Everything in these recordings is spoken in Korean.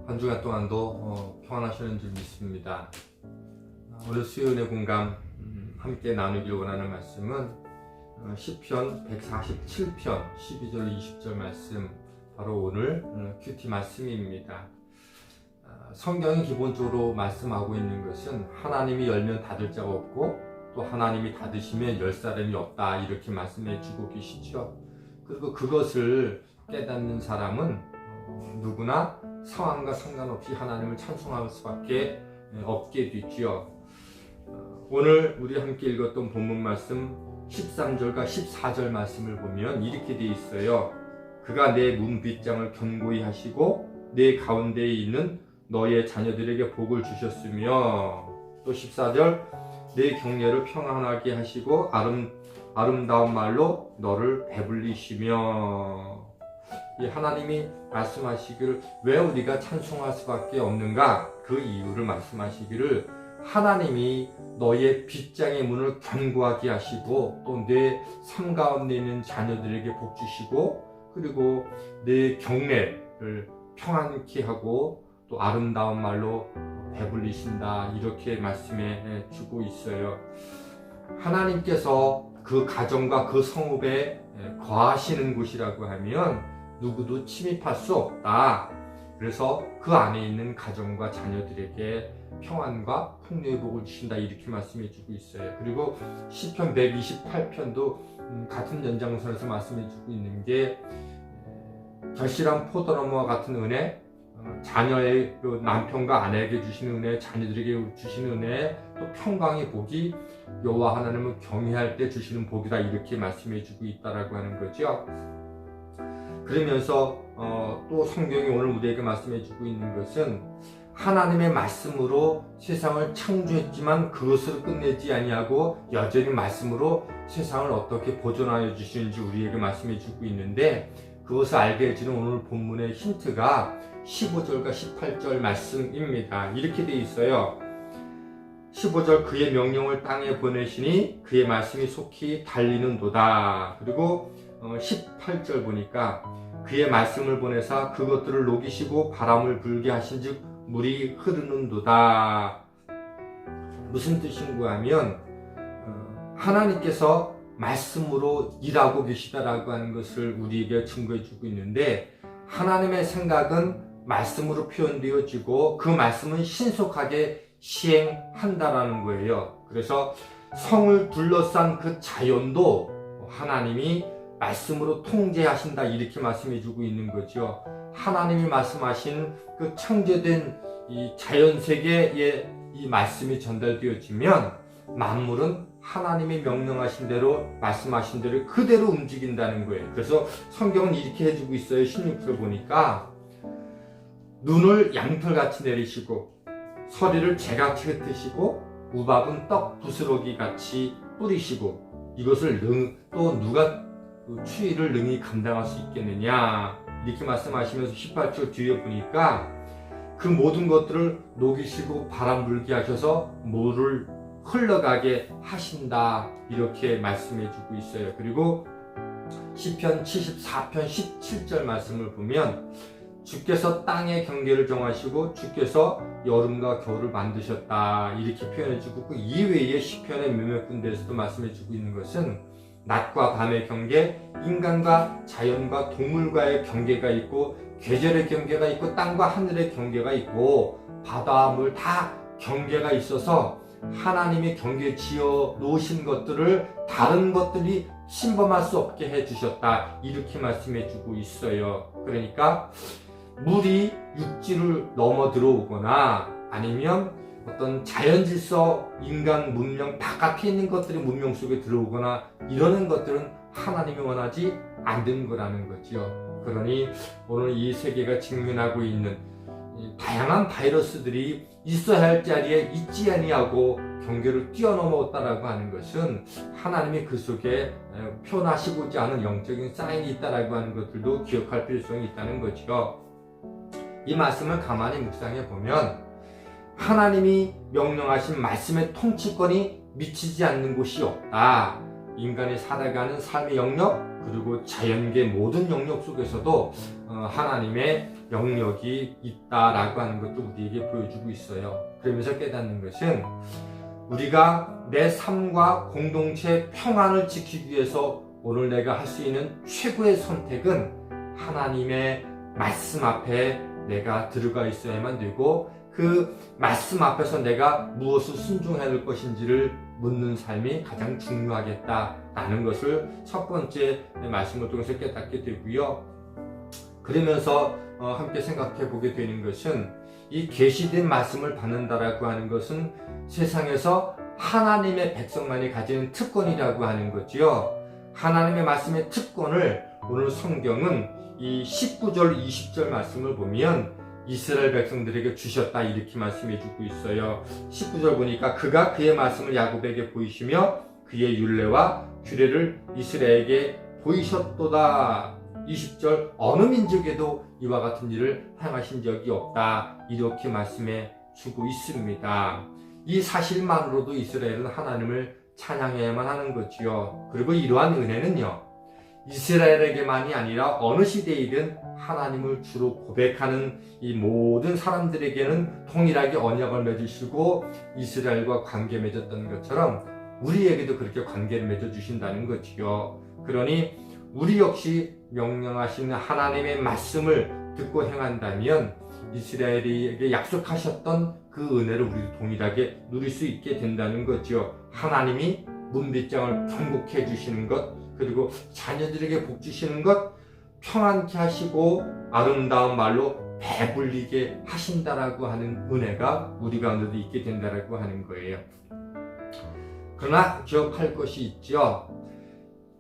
한 주간 동안도 평안하시는 줄 믿습니다. 오늘 수요일의 공감 함께 나누길 원하는 말씀은 시편 147편 12절 20절 말씀, 바로 오늘 큐티 말씀입니다. 성경이 기본적으로 말씀하고 있는 것은 하나님이 열면 닫을 자가 없고 또 하나님이 닫으시면 열 사람이 없다, 이렇게 말씀해 주고 계시죠. 그리고 그것을 깨닫는 사람은 누구나 상황과 상관없이 하나님을 찬송할 수밖에 없게 되지요. 오늘 우리 함께 읽었던 본문 말씀 13절과 14절 말씀을 보면 이렇게 되어 있어요. 그가 내 문빗장을 견고히 하시고 내 가운데에 있는 너의 자녀들에게 복을 주셨으며, 또 14절 내 경례를 평안하게 하시고 아름다운 말로 너를 배불리시며. 이 하나님이 말씀하시기를, 왜 우리가 찬송할 수밖에 없는가, 그 이유를 말씀하시기를, 하나님이 너의 빗장의 문을 견고하게 하시고 또 내 삶 가운데 있는 자녀들에게 복 주시고, 그리고 내 경례를 평안케 하고 또 아름다운 말로 배불리신다, 이렇게 말씀해 주고 있어요. 하나님께서 그 가정과 그 성읍에 거하시는 곳이라고 하면 누구도 침입할 수 없다. 그래서 그 안에 있는 가정과 자녀들에게 평안과 풍요의 복을 주신다, 이렇게 말씀해 주고 있어요. 그리고 시편 128편도 같은 연장선에서 말씀해 주고 있는 게, 결실한 포도나무와 같은 은혜, 자녀의 그 남편과 아내에게 주시는 은혜, 자녀들에게 주시는 은혜, 또 평강의 복이 여호와 하나님을 경외할 때 주시는 복이다, 이렇게 말씀해 주고 있다라고 하는 거죠. 그러면서 또 성경이 오늘 우리에게 말씀해 주고 있는 것은, 하나님의 말씀으로 세상을 창조했지만 그것으로 끝내지 아니하고 여전히 말씀으로 세상을 어떻게 보존하여 주시는지 우리에게 말씀해 주고 있는데, 그것을 알게 해주는 오늘 본문의 힌트가 15절과 18절 말씀입니다. 이렇게 되어 있어요. 15절 그의 명령을 땅에 보내시니 그의 말씀이 속히 달리는도다. 그리고 18절 보니까 그의 말씀을 보내사 그것들을 녹이시고 바람을 불게 하신즉 물이 흐르는도다. 무슨 뜻인가 하면 하나님께서 말씀으로 일하고 계시다라고 하는 것을 우리에게 증거해 주고 있는데, 하나님의 생각은 말씀으로 표현되어지고 그 말씀은 신속하게 시행한다라는 거예요. 그래서 성을 둘러싼 그 자연도 하나님이 말씀으로 통제하신다, 이렇게 말씀해 주고 있는 거죠. 하나님이 말씀하신 그 창조된 이 자연 세계에 이 말씀이 전달되어지면 만물은 하나님이 명령하신 대로, 말씀하신 대로 그대로 움직인다는 거예요. 그래서 성경은 이렇게 해주고 있어요. 16절 보니까 눈을 양털같이 내리시고 서리를 재같이 흩으시고 우박은 떡 부스러기 같이 뿌리시고, 이것을 또 누가 추위를 능히 감당할 수 있겠느냐, 이렇게 말씀하시면서 18절 뒤에 보니까 그 모든 것들을 녹이시고 바람 불게 하셔서 물을 흘러가게 하신다, 이렇게 말씀해 주고 있어요. 그리고 시편 74편 17절 말씀을 보면 주께서 땅의 경계를 정하시고 주께서 여름과 겨울을 만드셨다, 이렇게 표현해 주고, 그 이외의 시편의 몇몇 군데에서도 말씀해 주고 있는 것은 낮과 밤의 경계, 인간과 자연과 동물과의 경계가 있고, 계절의 경계가 있고, 땅과 하늘의 경계가 있고, 바다와 물 다 경계가 있어서 하나님이 경계 지어 놓으신 것들을 다른 것들이 침범할 수 없게 해 주셨다, 이렇게 말씀해 주고 있어요. 그러니까 물이 육지를 넘어 들어오거나 아니면 어떤 자연 질서, 인간 문명 바깥에 있는 것들이 문명 속에 들어오거나 이러는 것들은 하나님이 원하지 않는 거라는 거죠. 그러니 오늘 이 세계가 직면하고 있는 다양한 바이러스들이 있어야 할 자리에 있지 아니하고 경계를 뛰어넘었다라고 하는 것은 하나님이 그 속에 표현하시고자 하는 영적인 사인이 있다라고 하는 것들도 기억할 필요성이 있다는 거죠. 이 말씀을 가만히 묵상해 보면 하나님이 명령하신 말씀의 통치권이 미치지 않는 곳이 없다. 인간이 살아가는 삶의 영역, 그리고 자연계 모든 영역 속에서도 하나님의 영역이 있다라고 하는 것도 우리에게 보여주고 있어요. 그러면서 깨닫는 것은 우리가 내 삶과 공동체의 평안을 지키기 위해서 오늘 내가 할 수 있는 최고의 선택은 하나님의 말씀 앞에 내가 들어가 있어야만 되고, 그 말씀 앞에서 내가 무엇을 순종해야 할 것인지를 묻는 삶이 가장 중요하겠다라는 것을 첫 번째 말씀을 통해서 깨닫게 되고요. 그러면서 함께 생각해 보게 되는 것은, 이 계시된 말씀을 받는다라고 하는 것은 세상에서 하나님의 백성만이 가지는 특권이라고 하는 거지요. 하나님의 말씀의 특권을 오늘 성경은 이 19절 20절 말씀을 보면 이스라엘 백성들에게 주셨다 이렇게 말씀해 주고 있어요. 19절 보니까 그가 그의 말씀을 야곱에게 보이시며 그의 율례와 규례를 이스라엘에게 보이셨도다. 20절 어느 민족에도 이와 같은 일을 행하신 적이 없다 이렇게 말씀해 주고 있습니다. 이 사실만으로도 이스라엘은 하나님을 찬양해야만 하는 거지요. 그리고 이러한 은혜는요, 이스라엘에게만이 아니라 어느 시대이든 하나님을 주로 고백하는 이 모든 사람들에게는 동일하게 언약을 맺으시고 이스라엘과 관계 맺었던 것처럼 우리에게도 그렇게 관계를 맺어주신다는 거지요. 그러니 우리 역시 명령하시는 하나님의 말씀을 듣고 행한다면 이스라엘에게 약속하셨던 그 은혜를 우리도 동일하게 누릴 수 있게 된다는 거죠. 하나님이 문빗장을 경고해 주시는 것, 그리고 자녀들에게 복 주시는 것, 평안케 하시고 아름다운 말로 배불리게 하신다라고 하는 은혜가 우리 가운데도 있게 된다라고 하는 거예요. 그러나 기억할 것이 있죠.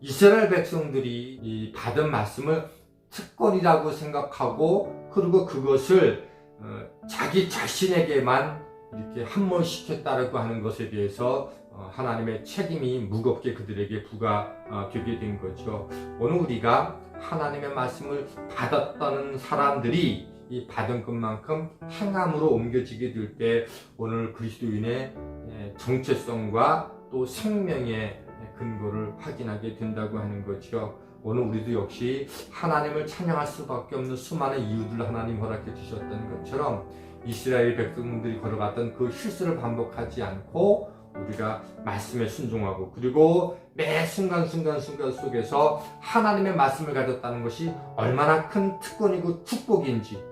이스라엘 백성들이 이 받은 말씀을 특권이라고 생각하고, 그리고 그것을 자기 자신에게만 이렇게 함몰시켰다라고 하는 것에 대해서 하나님의 책임이 무겁게 그들에게 부과되게 된 거죠. 오늘 우리가 하나님의 말씀을 받았다는 사람들이 이 받은 것만큼 행함으로 옮겨지게 될 때 오늘 그리스도인의 정체성과 또 생명의 근거를 확인하게 된다고 하는 거죠. 오늘 우리도 역시 하나님을 찬양할 수밖에 없는 수많은 이유들을 하나님 허락해 주셨던 것처럼 이스라엘 백성들이 걸어갔던 그 실수를 반복하지 않고 우리가 말씀에 순종하고, 그리고 매 순간순간 속에서 하나님의 말씀을 가졌다는 것이 얼마나 큰 특권이고 축복인지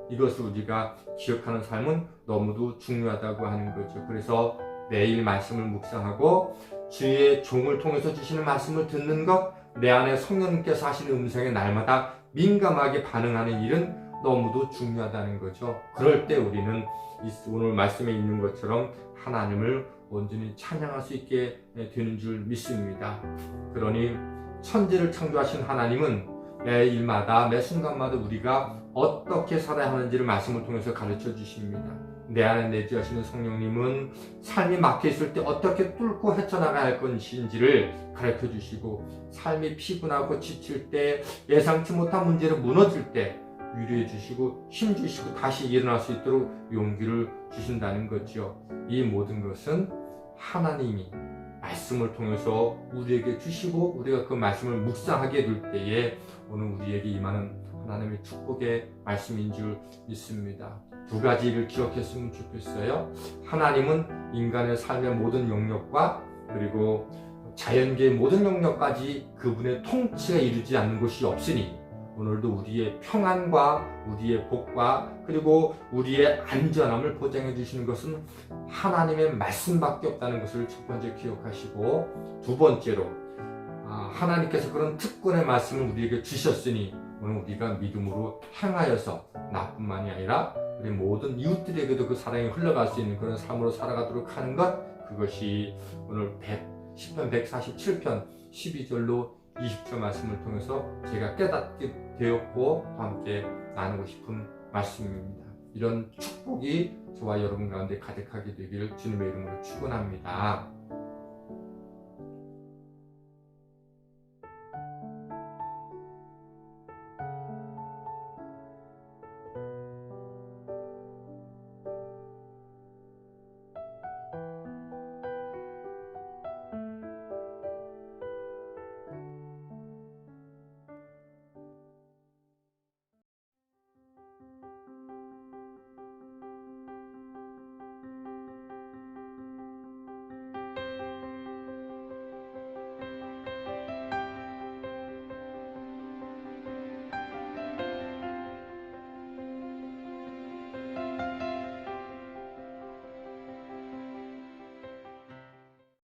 이것을 우리가 기억하는 삶은 너무도 중요하다고 하는 거죠. 그래서 매일 말씀을 묵상하고 주의 종을 통해서 주시는 말씀을 듣는 것, 내 안에 성령님께서 하시는 음성에 날마다 민감하게 반응하는 일은 너무도 중요하다는 거죠. 그럴 때 우리는 오늘 말씀에 있는 것처럼 하나님을 온전히 찬양할 수 있게 되는 줄 믿습니다. 그러니 천지를 창조하신 하나님은 매 일마다 매 순간마다 우리가 어떻게 살아야 하는지를 말씀을 통해서 가르쳐 주십니다. 내 안에 내주하시는 성령님은 삶이 막혀있을 때 어떻게 뚫고 헤쳐나가야 할 것인지를 가르쳐 주시고, 삶이 피곤하고 지칠 때, 예상치 못한 문제로 무너질 때 위로해 주시고 힘 주시고 다시 일어날 수 있도록 용기를 주신다는 거죠. 이 모든 것은 하나님이 말씀을 통해서 우리에게 주시고 우리가 그 말씀을 묵상하게 될 때에 오늘 우리에게 임하는 하나님의 축복의 말씀인 줄 믿습니다. 두 가지를 기억했으면 좋겠어요. 하나님은 인간의 삶의 모든 영역과 그리고 자연계의 모든 영역까지 그분의 통치가 이루지 않는 곳이 없으니 오늘도 우리의 평안과 우리의 복과 그리고 우리의 안전함을 보장해 주시는 것은 하나님의 말씀밖에 없다는 것을 첫 번째 기억하시고, 두 번째로 하나님께서 그런 특권의 말씀을 우리에게 주셨으니 오늘 우리가 믿음으로 행하여서 나뿐만이 아니라 우리 모든 이웃들에게도 그 사랑이 흘러갈 수 있는 그런 삶으로 살아가도록 하는 것, 그것이 오늘 10편 147편 12절로 20절 말씀을 통해서 제가 깨닫게 되었고 함께 나누고 싶은 말씀입니다. 이런 축복이 저와 여러분 가운데 가득하게 되기를 주님의 이름으로 축원합니다.